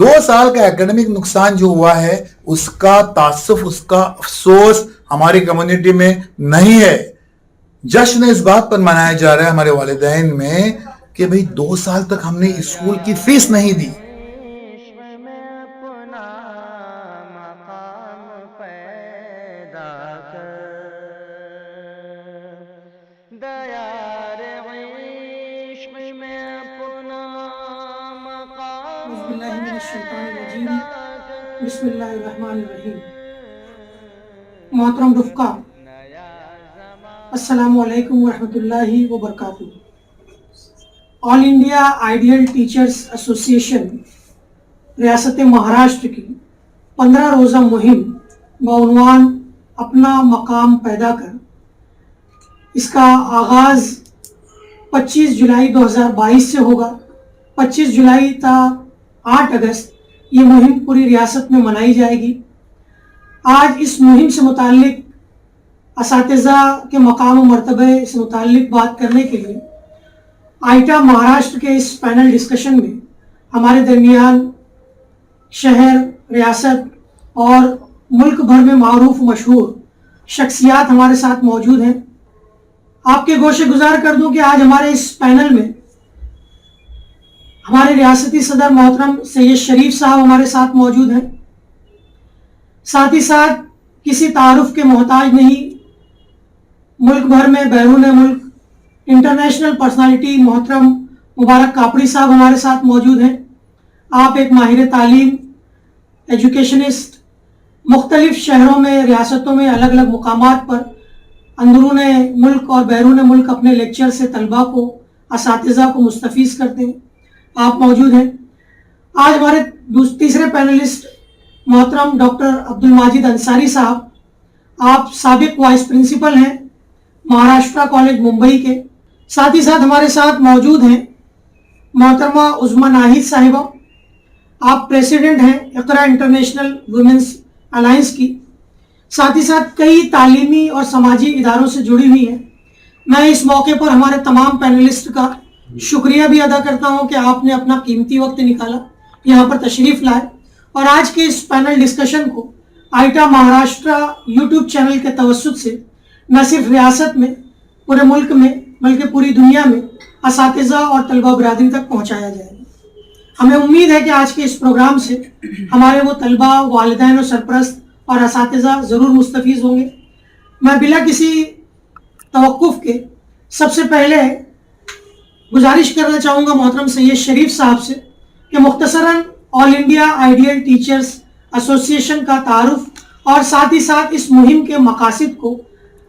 2 سال کا ایکڈیمک نقصان جو ہوا ہے اس کا تعصف، اس کا افسوس ہماری کمیونٹی میں نہیں ہے. جشن اس بات پر منایا جا رہا ہے ہمارے والدین میں کہ بھئی 2 سال تک ہم نے اسکول کی فیس نہیں دی. اعوذ باللہ من الشیطان الرجیم. بسم اللہ الرحمن الرحیم. محترم رفقا، السلام علیکم ورحمۃ اللہ وبرکاتہ. آل انڈیا آئیڈیل ٹیچرز ایسوسی ایشن ریاست مہاراشٹر کی 15 روزہ مہم بعنوان اپنا مقام پیدا کر، اس کا آغاز 25 جولائی 2022 سے ہوگا. 25 جولائی تا 8 اگست یہ مہم پوری ریاست میں منائی جائے گی. آج اس مہم سے متعلق اساتذہ کے مقام و مرتبے سے متعلق بات کرنے کے لیے آئیٹا مہاراشٹر کے اس پینل ڈسکشن میں ہمارے درمیان شہر، ریاست اور ملک بھر میں معروف و مشہور شخصیات ہمارے ساتھ موجود ہیں. آپ کے گوشے گزار کر دوں کہ آج ہمارے اس پینل میں ہمارے ریاستی صدر محترم سید شریف صاحب ہمارے ساتھ موجود ہیں. ساتھ ہی ساتھ کسی تعارف کے محتاج نہیں، ملک بھر میں بیرون ملک انٹرنیشنل پرسنالٹی محترم مبارک کاپڑی صاحب ہمارے ساتھ موجود ہیں. آپ ایک ماہر تعلیم، ایجوکیشنسٹ، مختلف شہروں میں، ریاستوں میں الگ الگ مقامات پر اندرون ملک اور بیرون ملک اپنے لیکچر سے طلباء کو، اساتذہ کو مستفیض کرتے ہیں. آپ موجود ہیں. آج ہمارے تیسرے پینلسٹ محترم ڈاکٹر عبد الماجد انصاری صاحب، آپ سابق وائس پرنسپل ہیں مہاراشٹرا کالج ممبئی کے. ساتھ ہی ساتھ ہمارے ساتھ موجود ہیں محترمہ عظمیٰ ناہید صاحبہ، آپ پریسیڈنٹ ہیں اقرا انٹرنیشنل ویمنس الائنس کی. ساتھ ہی ساتھ کئی تعلیمی اور سماجی اداروں سے جڑی ہوئی ہیں. میں اس موقع پر ہمارے تمام پینلسٹ کا شکریہ بھی ادا کرتا ہوں کہ آپ نے اپنا قیمتی وقت نکالا، یہاں پر تشریف لائے اور آج کے اس پینل ڈسکشن کو آئیٹا مہاراشٹرا یوٹیوب چینل کے توسط سے نہ صرف ریاست میں، پورے ملک میں، بلکہ پوری دنیا میں اساتذہ اور طلبہ برادری تک پہنچایا جائے گا. ہمیں امید ہے کہ آج کے اس پروگرام سے ہمارے وہ طلبہ، والدین و سرپرست اور اساتذہ ضرور مستفیض ہوں گے. میں بلا کسی توقف کے سب سے پہلے گزارش کرنا چاہوں گا محترم سید شریف صاحب سے کہ مختصراً آل انڈیا آئیڈیل ٹیچرز ایسوسی ایشن کا تعارف اور ساتھ ہی ساتھ اس مہم کے مقاصد کو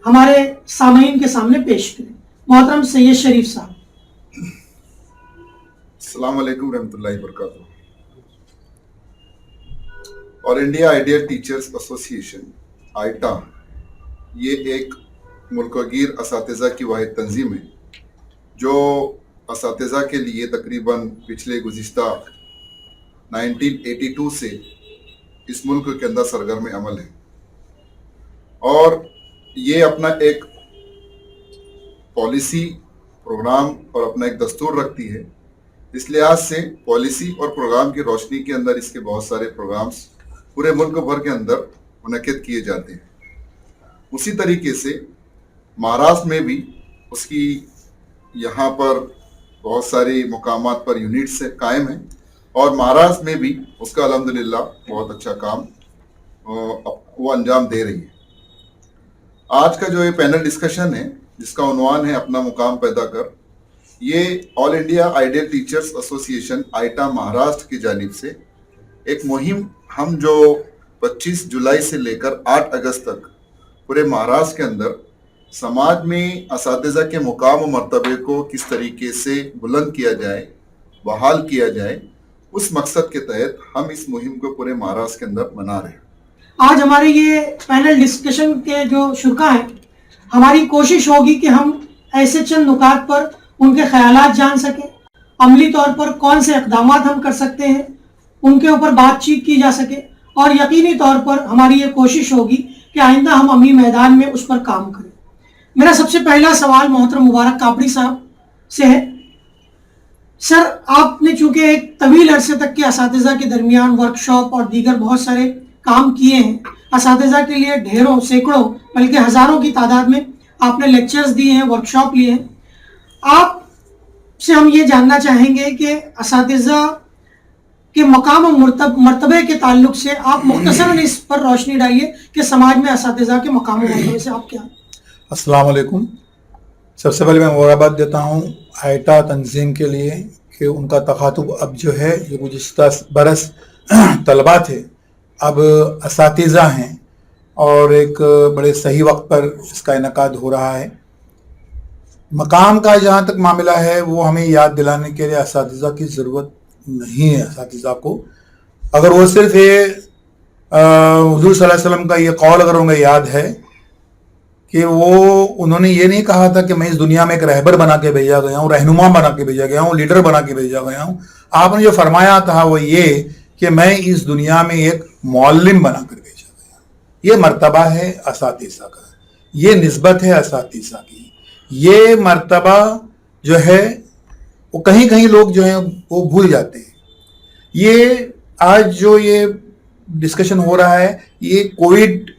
ہمارے سامعین کے سامنے پیش کریں. محترم سید شریف صاحب. السلام علیکم ورحمۃ اللہ وبرکاتہ. آل انڈیا آئیڈیل ٹیچرز ایسوسی ایشن آئیٹا یہ ایک ملک گیر اساتذہ کی واحد تنظیم ہے جو اساتذہ کے لیے تقریباً پچھلے گزشتہ 1982 سے اس ملک کے اندر سرگرم عمل ہے اور یہ اپنا ایک پالیسی پروگرام اور اپنا ایک دستور رکھتی ہے. اس لحاظ سے پالیسی اور پروگرام کی روشنی کے اندر اس کے بہت سارے پروگرامز پورے ملک بھر کے اندر منعقد کیے جاتے ہیں. اسی طریقے سے مہاراشٹر میں بھی اس کی یہاں پر بہت ساری مقامات پر یونٹس سے قائم ہیں اور مہاراشٹر میں بھی اس کا الحمدللہ بہت اچھا کام وہ انجام دے رہی ہے. آج کا جو یہ پینل ڈسکشن ہے جس کا عنوان ہے اپنا مقام پیدا کر، یہ آل انڈیا آئیڈیل ٹیچرز ایسوسی ایشن آئیٹا مہاراشٹر کی جانب سے ایک مہم ہم جو 25 جولائی سے لے کر 8 اگست تک پورے مہاراشٹر کے اندر سماج میں اساتذہ کے مقام و مرتبے کو کس طریقے سے بلند کیا جائے، بحال کیا جائے، اس مقصد کے تحت ہم اس مہم کو پورے مہاراشٹر کے اندر منا رہے ہیں. آج ہمارے یہ پینل ڈسکشن کے جو شرکا ہیں، ہماری کوشش ہوگی کہ ہم ایسے چند نکات پر ان کے خیالات جان سکیں، عملی طور پر کون سے اقدامات ہم کر سکتے ہیں ان کے اوپر بات چیت کی جا سکے، اور یقینی طور پر ہماری یہ کوشش ہوگی کہ آئندہ ہم عملی میدان میں اس پر کام کریں. میرا سب سے پہلا سوال محترم مبارک کاپڑی صاحب سے ہے. سر آپ نے چونکہ ایک طویل عرصے تک کے اساتذہ کے درمیان ورکشاپ اور دیگر بہت سارے کام کیے ہیں، اساتذہ کے لیے ڈھیروں سینکڑوں بلکہ ہزاروں کی تعداد میں آپ نے لیکچرز دیے ہیں، ورکشاپ لیے ہیں. آپ سے ہم یہ جاننا چاہیں گے کہ اساتذہ کے مقام و مرتبے کے تعلق سے آپ مختصراً اس پر روشنی ڈالیے کہ سماج میں اساتذہ کے مقام و مرتبے سے آپ کیا. السلام علیکم. سب سے پہلے میں مبارکباد دیتا ہوں آئٹا تنظیم کے لیے کہ ان کا تخاطب اب جو ہے جو گزشتہ برس طلبہ تھے اب اساتذہ ہیں، اور ایک بڑے صحیح وقت پر اس کا انعقاد ہو رہا ہے. مقام کا جہاں تک معاملہ ہے وہ ہمیں یاد دلانے کے لیے اساتذہ کی ضرورت نہیں ہے. اساتذہ کو اگر وہ صرف یہ حضور صلی اللہ علیہ وسلم کا یہ قول اگر انہیں یاد ہے کہ انہوں نے یہ نہیں کہا تھا کہ میں اس دنیا میں ایک رہبر بنا کے بھیجا گیا ہوں، رہنما بنا کے بھیجا گیا ہوں، لیڈر بنا کے بھیجا گیا ہوں. آپ نے جو فرمایا تھا وہ یہ کہ میں اس دنیا میں ایک معلم بنا کر بھیجا گیا. یہ مرتبہ ہے اساتذہ کا، یہ نسبت ہے اساتذہ کی. یہ مرتبہ جو ہے وہ کہیں کہیں لوگ جو ہیں وہ بھول جاتے ہیں. یہ آج جو یہ ڈسکشن ہو رہا ہے یہ کووڈ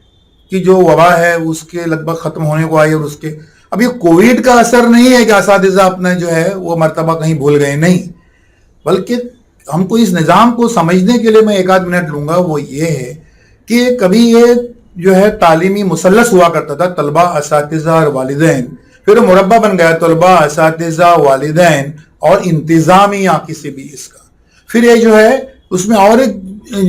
کی جو وبا ہے اس کے لگ بھگ ختم ہونے کو آئی، اور اس کے اب یہ کووڈ کا اثر نہیں ہے کہ اساتذہ اپنا جو ہے وہ مرتبہ کہیں بھول گئے، نہیں، بلکہ ہم کو اس نظام کو سمجھنے کے لیے میں ایک آدھ منٹ لوں گا. وہ یہ ہے کہ کبھی یہ جو ہے تعلیمی مثلث ہوا کرتا تھا، طلبہ، اساتذہ اور والدین، پھر مربع بن گیا طلبہ، اساتذہ، والدین اور انتظامیہ کسی بھی اس کا. پھر یہ جو ہے اس میں اور ایک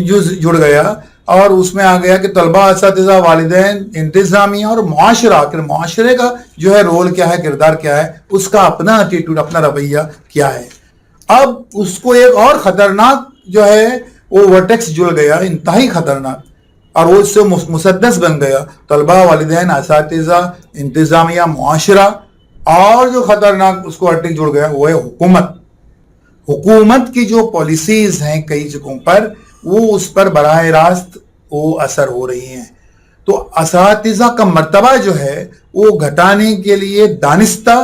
جو جڑ گیا اور اس میں آ گیا کہ طلبہ، اساتذہ، والدین، انتظامیہ اور معاشرہ. کہ معاشرے کا جو ہے رول کیا ہے، کردار کیا ہے، اس کا اپنا ایٹیٹیوڈ، اپنا رویہ کیا ہے. اب اس کو ایک اور خطرناک جو ہے وہ ورٹیکس جڑ گیا، انتہائی خطرناک، اور وہ اس سے مسدس بن گیا. طلبہ، والدین، اساتذہ، انتظامیہ، معاشرہ، اور جو خطرناک اس کو ورٹیکس جڑ گیا وہ ہے حکومت. حکومت کی جو پالیسیز ہیں کئی جگہوں پر وہ اس پر براہ راست وہ اثر ہو رہی ہیں. تو اساتذہ کا مرتبہ جو ہے وہ گھٹانے کے لیے دانستہ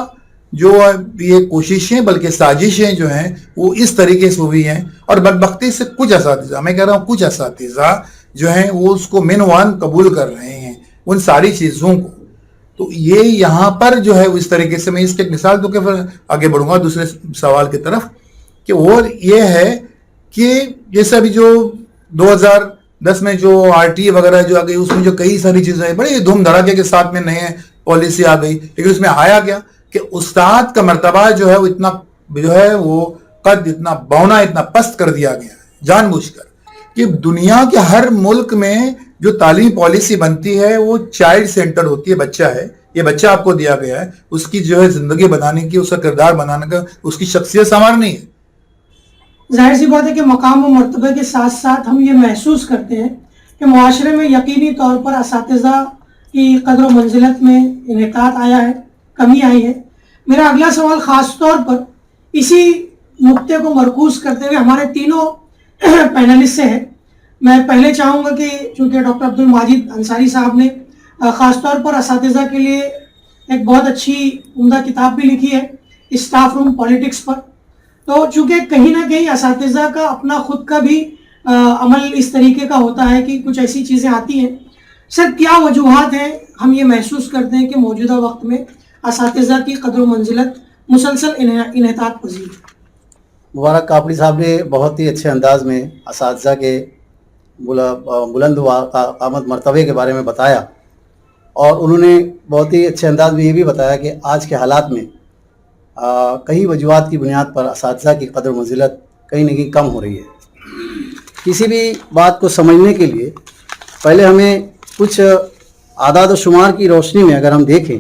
جو یہ کوششیں بلکہ سازشیں جو ہیں وہ اس طریقے سے ہوئی ہیں. اور بدبختی سے کچھ اساتذہ، میں کہہ رہا ہوں کچھ اساتذہ جو ہیں وہ اس کو منوان قبول کر رہے ہیں ان ساری چیزوں کو. تو یہ یہاں پر جو ہے اس طریقے سے میں اس کی ایک مثال دوں کہ پھر آگے بڑھوں گا دوسرے سوال کی طرف. کہ وہ یہ ہے کہ جیسے ابھی جو 2010 میں جو RTA وغیرہ جو آ گئی اس میں جو کئی ساری چیزیں ہیں بڑے دھوم دھڑاکے کے ساتھ میں نئے پالیسی آ گئی، لیکن اس میں آیا کیا کہ استاد کا مرتبہ جو ہے وہ اتنا جو ہے وہ قد اتنا بونا اتنا پست کر دیا گیا جان بوجھ کر کہ دنیا کے ہر ملک میں جو تعلیم پالیسی بنتی ہے وہ چائلڈ سینٹر ہوتی ہے. بچہ ہے، یہ بچہ آپ کو دیا گیا ہے، اس کی جو ہے زندگی بنانے کی، اس کا کردار بنانے کا، اس کی شخصیت سنوارنی ہے. ظاہر سی بات ہے کہ مقام و مرتبہ کے ساتھ ساتھ ہم یہ محسوس کرتے ہیں کہ معاشرے میں یقینی طور پر اساتذہ کی قدر و منزلت میں انحطاط آیا ہے، کمی آئی ہے. میرا اگلا سوال خاص طور پر اسی نقطے کو مرکوز کرتے ہوئے ہمارے تینوں پینلسٹ سے ہے. میں پہلے چاہوں گا کہ چونکہ ڈاکٹر عبد الماجد انصاری صاحب نے خاص طور پر اساتذہ کے لیے ایک بہت اچھی عمدہ کتاب بھی لکھی ہے اسٹاف روم پالیٹکس پر، تو چونکہ کہیں نہ کہیں اساتذہ کا اپنا خود کا بھی عمل اس طریقے کا ہوتا ہے کہ کچھ ایسی چیزیں آتی ہیں. سر کیا وجوہات ہیں، ہم یہ محسوس کرتے ہیں کہ موجودہ وقت میں اساتذہ کی قدر و منزلت مسلسل انحطاط پذیر؟ مبارک کاپڑی صاحب نے بہت ہی اچھے انداز میں اساتذہ کے بلند قامت مرتبے کے بارے میں بتایا، اور انہوں نے بہت ہی اچھے انداز میں یہ بھی بتایا کہ آج کے حالات میں کئی وجوہات کی بنیاد پر اساتذہ کی قدر و منزلت کہیں نہ کہیں کم ہو رہی ہے. کسی بھی بات کو سمجھنے کے لیے پہلے ہمیں کچھ اعداد و شمار کی روشنی میں اگر ہم دیکھیں،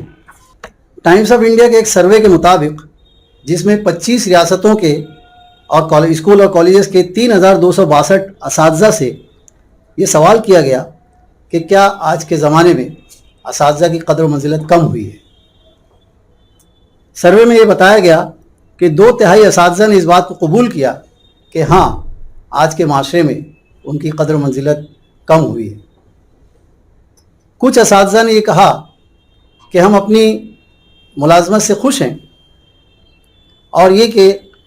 ٹائمز آف انڈیا کے ایک سروے کے مطابق جس میں 25 ریاستوں کے اور اسکول اور کالجز کے 3262 اساتذہ سے یہ سوال کیا گیا کہ کیا آج کے زمانے میں اساتذہ کی قدر و منزلت کم ہوئی ہے. سروے میں یہ بتایا گیا کہ 2/3 اساتذہ نے اس بات کو قبول کیا کہ ہاں آج کے معاشرے میں ان کی قدر و منزلت کم ہوئی ہے. کچھ اساتذہ نے یہ کہا کہ ہم اپنی ملازمت سے خوش ہیں، اور یہ کہ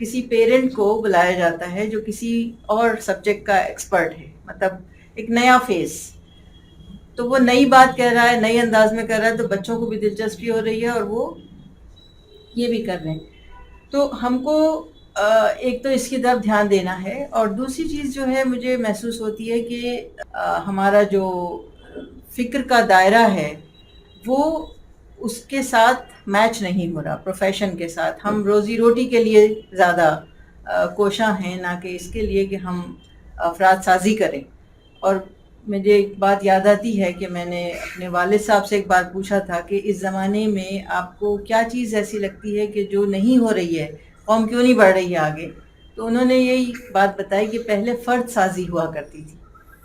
کسی پیرنٹ کو بلایا جاتا ہے جو کسی اور سبجیکٹ کا ایکسپرٹ ہے، مطلب ایک نیا فیس، تو وہ نئی بات کہہ رہا ہے، نئے انداز میں کر رہا ہے، تو بچوں کو بھی دلچسپی ہو رہی ہے اور وہ یہ بھی کر رہے ہیں. تو ہم کو ایک تو اس کی طرف دھیان دینا ہے، اور دوسری چیز جو ہے مجھے محسوس ہوتی ہے کہ ہمارا جو فکر کا دائرہ ہے وہ اس کے ساتھ میچ نہیں ہو رہا پروفیشن کے ساتھ. ہم روزی روٹی کے لیے زیادہ کوشاں ہیں، نہ کہ اس کے لیے کہ ہم افراد سازی کریں. اور مجھے ایک بات یاد آتی ہے کہ میں نے اپنے والد صاحب سے ایک بار پوچھا تھا کہ اس زمانے میں آپ کو کیا چیز ایسی لگتی ہے کہ جو نہیں ہو رہی ہے، قوم کیوں نہیں بڑھ رہی ہے آگے؟ تو انہوں نے یہی بات بتائی کہ پہلے فرد سازی ہوا کرتی تھی،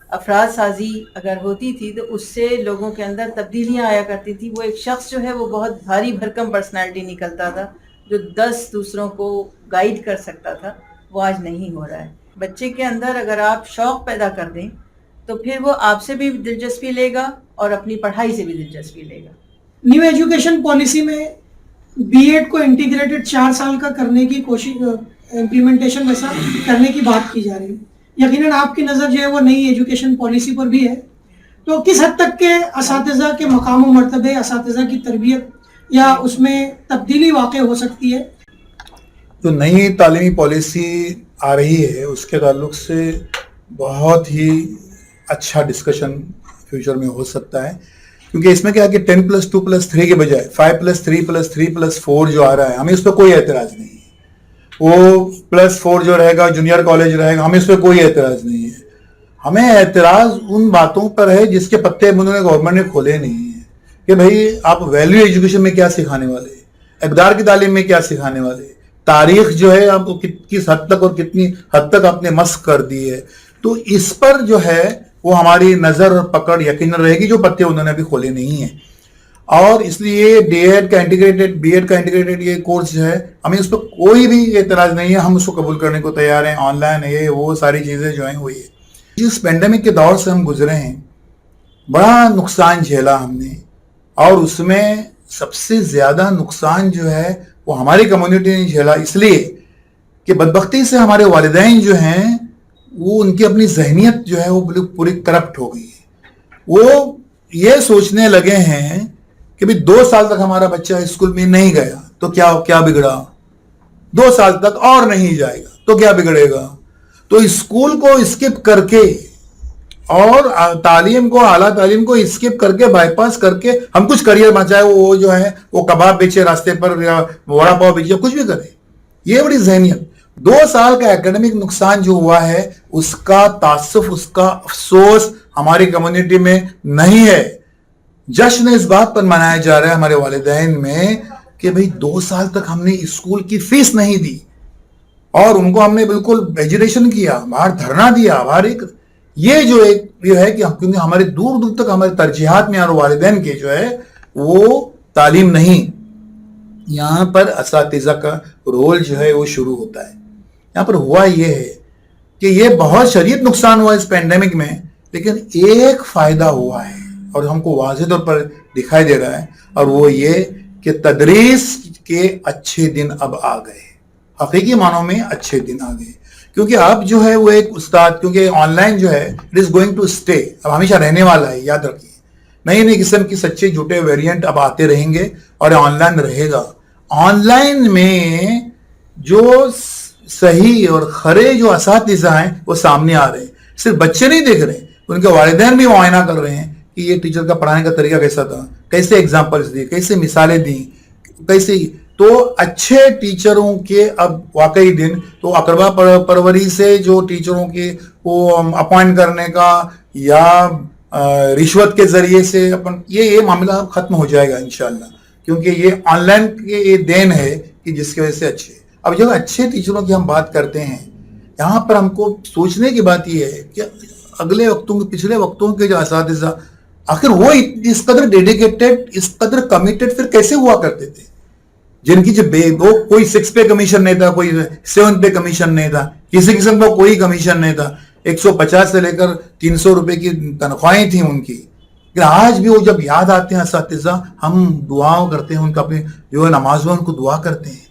افراد سازی اگر ہوتی تھی تو اس سے لوگوں کے اندر تبدیلیاں آیا کرتی تھی. وہ ایک شخص جو ہے وہ بہت بھاری بھرکم پرسنالٹی نکلتا تھا جو 10 دوسروں کو گائیڈ کر سکتا تھا. وہ آج نہیں ہو رہا ہے. بچے کے اندر اگر آپ شوق پیدا کر دیں تو پھر وہ آپ سے بھی دلچسپی لے گا اور اپنی پڑھائی سے بھی دلچسپی لے گا. نیو ایجوکیشن پالیسی میں بی ایڈ کو انٹیگریٹڈ 4 سال کا کرنے کی کوشش، امپلیمنٹیشن ویسا کرنے کی بات کی جا رہی ہے. یقیناً آپ کی نظر جو ہے وہ نئی ایجوکیشن پالیسی پر بھی ہے، تو کس حد تک کے اساتذہ کے مقام و مرتبے، اساتذہ کی تربیت یا اس میں تبدیلی واقع ہو سکتی ہے؟ جو نئی تعلیمی پالیسی آ رہی ہے اس کے تعلق سے بہت ہی اچھا ڈسکشن فیوچر میں ہو سکتا ہے، کیونکہ اس میں کیا ہے کہ 10+2+3 کے بجائے 5+3+3+4 جو آ رہا ہے ہمیں اس پہ کوئی اعتراض نہیں ہے. وہ +4 جو رہے گا جونیئر کالج رہے گا، ہمیں اس پہ کوئی اعتراض نہیں ہے. ہمیں اعتراض ان باتوں پر ہے جس کے پتے انہوں نے گورنمنٹ نے کھولے نہیں ہیں کہ بھئی آپ ویلیو ایجوکیشن میں کیا سکھانے والے، اقدار کی تعلیم میں کیا سکھانے والے، تاریخ جو ہے آپ کو کس حد تک اور کتنی حد تک آپ نے مسخ کر دی ہے. تو اس پر جو ہے وہ ہماری نظر اور پکڑ یقیناً رہے گی جو پتے انہوں نے ابھی کھولے نہیں ہیں. اور اس لیے بی ایڈ کا انٹیگریٹڈ یہ کورس جو ہے ہمیں اس پر کوئی بھی اعتراض نہیں ہے. ہم اس کو قبول کرنے کو تیار ہیں. آن لائن یہ وہ ساری چیزیں جو ہیں وہ یہ جس پینڈیمک کے دور سے ہم گزرے ہیں بڑا نقصان جھیلا ہم نے، اور اس میں سب سے زیادہ نقصان جو ہے وہ ہماری کمیونٹی نے جھیلا، اس لیے کہ بدبختی سے ہمارے والدین جو ہیں وہ ان کی اپنی ذہنیت جو ہے وہ پوری کرپٹ ہو گئی ہے. وہ یہ سوچنے لگے ہیں کہ بھی 2 سال تک ہمارا بچہ اسکول میں نہیں گیا تو کیا بگڑا، 2 سال تک اور نہیں جائے گا تو کیا بگڑے گا. تو اسکول کو اسکپ کر کے اور تعلیم کو، اعلیٰ تعلیم کو اسکپ کر کے، بائی پاس کر کے ہم کچھ کریئر بچائے، وہ جو ہے وہ کباب بیچے راستے پر یا وڑا پاؤ بیچے، کچھ بھی کرے. یہ بڑی ذہنیت. 2 سال کا ایکیڈمک نقصان جو ہوا ہے اس کا تاسف، اس کا افسوس ہماری کمیونٹی میں نہیں ہے. جشن اس بات پر منایا جا رہا ہے ہمارے والدین میں کہ بھئی 2 سال تک ہم نے اسکول کی فیس نہیں دی اور ان کو ہم نے بالکل ایجوکیشن کیا، باہر دھرنا دیا، باہر یہ جو ہے کہ کیونکہ ہمارے دور دور تک ہمارے ترجیحات میں اور والدین کے جو ہے وہ تعلیم نہیں. یہاں پر اساتذہ کا رول جو ہے وہ شروع ہوتا ہے. یہاں پر ہوا یہ ہے کہ یہ بہت شدید نقصان ہوا اس پینڈیمک میں، لیکن ایک فائدہ ہوا ہے اور ہم کو واضح طور پر دکھائی دے رہا ہے، اور وہ یہ کہ تدریس کے اچھے دن اب آ گئے. حقیقی معنوں میں اچھے دن آ گئے، کیونکہ اب جو ہے وہ ایک استاد، کیونکہ آن لائن جو ہے it is going to stay, اب ہمیشہ رہنے والا ہے. یاد رکھیے نئی قسم کی سچے جھوٹے ویریئنٹ اب آتے رہیں گے اور آن لائن رہے گا. آن لائن میں جو صحیح اور کھرے جو اساتذہ ہیں وہ سامنے آ رہے ہیں. صرف بچے نہیں دیکھ رہے ہیں، ان کے والدین بھی معائنہ کر رہے ہیں کہ یہ ٹیچر کا پڑھانے کا طریقہ کیسا تھا، کیسے ایگزامپلس دی، کیسے مثالیں دیں، کیسے. تو اچھے ٹیچروں کے اب واقعی دن، تو اقربا پروری سے جو ٹیچروں کے وہ اپوائنٹ کرنے کا یا رشوت کے ذریعے سے یہ معاملہ ختم ہو جائے گا انشاءاللہ، کیونکہ یہ آن لائن کے یہ دین ہے کہ جس کی وجہ سے اچھے. اب جب اچھے ٹیچروں کی ہم بات کرتے ہیں، یہاں پر ہم کو سوچنے کی بات یہ ہے کہ اگلے وقتوں کے، پچھلے وقتوں کے جو اساتذہ آخر وہ اس قدر ڈیڈیکیٹڈ، اس قدر کمیٹڈ پھر کیسے ہوا کرتے تھے، جن کی جو وہ کوئی 6 پے کمیشن نہیں تھا، کوئی 7 پے کمیشن نہیں تھا، کسی قسم کا کوئی کمیشن نہیں تھا، 150 سے لے کر 300 روپے کی تنخواہیں تھیں ان کی. لیکن آج بھی وہ جب یاد آتے ہیں اساتذہ، ہم دعاؤں کرتے ہیں ان کا، اپنے جو نماز میں ان کو دعا کرتے ہیں